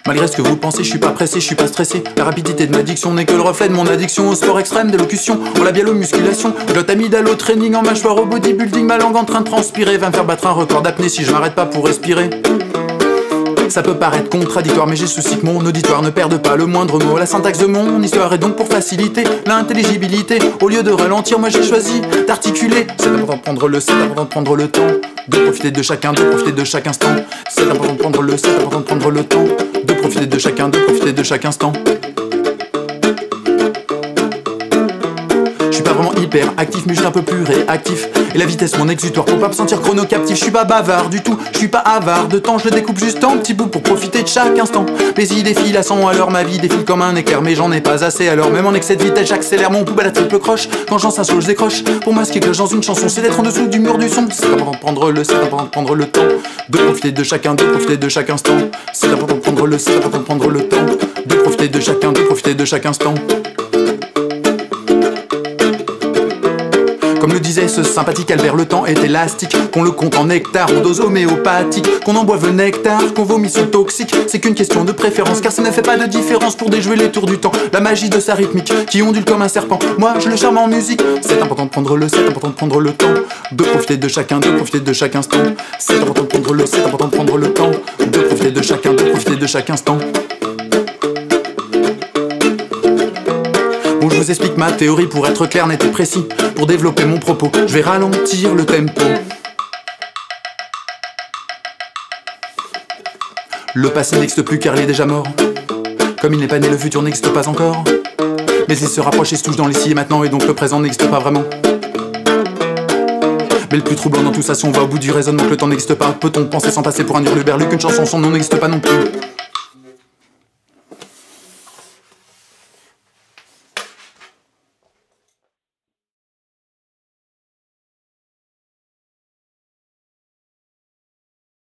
Malgré ce que vous pensez, je suis pas pressé, je suis pas stressé. La rapidité de ma diction n'est que le reflet de mon addiction au sport extrême d'élocution, au labial aux musculations. Glotte amidale au training, en mâchoire au bodybuilding, ma langue en train de transpirer. Va me faire battre un record d'apnée si je m'arrête pas pour respirer. Ça peut paraître contradictoire, mais j'ai souci que mon auditoire ne perde pas le moindre mot. La syntaxe de mon histoire est donc pour faciliter l'intelligibilité. Au lieu de ralentir, moi j'ai choisi d'articuler. C'est important de prendre le, c'est important de prendre le temps de profiter de chacun, de profiter de chaque instant. C'est important de prendre le, c'est important de prendre le temps de profiter de chacun, de profiter de chaque instant. Je suis pas vraiment hyper actif, mais je suis un peu plus réactif. Et la vitesse, mon exutoire, pour pas me sentir chrono-captif. Je suis pas bavard du tout, je suis pas avare de temps. Je le découpe juste en petits bouts pour profiter de chaque instant. Les idées défilent à 100 alors ma vie défile comme un éclair. Mais j'en ai pas assez alors, même en excès de vitesse, j'accélère mon poubelle à triple croche. Quand j'en s'assaut, je décroche. Pour moi, ce qui est cloche dans une chanson, c'est d'être en dessous du mur du son. C'est important de prendre le, c'est important de prendre le temps de profiter de chacun, de profiter de chaque instant. C'est important de prendre le, c'est important de prendre le temps de profiter de chacun, de profiter de chaque instant. Comme le disait ce sympathique Albert, le temps est élastique. Qu'on le compte en nectar ou dose homéopathique, qu'on en boive le nectar, qu'on vomisse le toxique. C'est qu'une question de préférence, car ça ne fait pas de différence pour déjouer les tours du temps. La magie de sa rythmique, qui ondule comme un serpent. Moi je le charme en musique. C'est important de prendre le, c'est important de prendre le temps de profiter de chacun, de profiter de chaque instant. C'est important de prendre le, c'est important de prendre le temps de profiter de chacun, de profiter de chaque instant. Bon, je vous explique ma théorie pour être clair, net et précis. Pour développer mon propos, je vais ralentir le tempo. Le passé n'existe plus car il est déjà mort. Comme il n'est pas né, le futur n'existe pas encore. Mais il se rapproche et se touche dans l'ici et maintenant, et donc le présent n'existe pas vraiment. Mais le plus troublant dans tout ça, si on va au bout du raisonnement que le temps n'existe pas, peut-on penser sans passer pour un hurluberlu qu'une chanson, son nom n'existe pas non plus?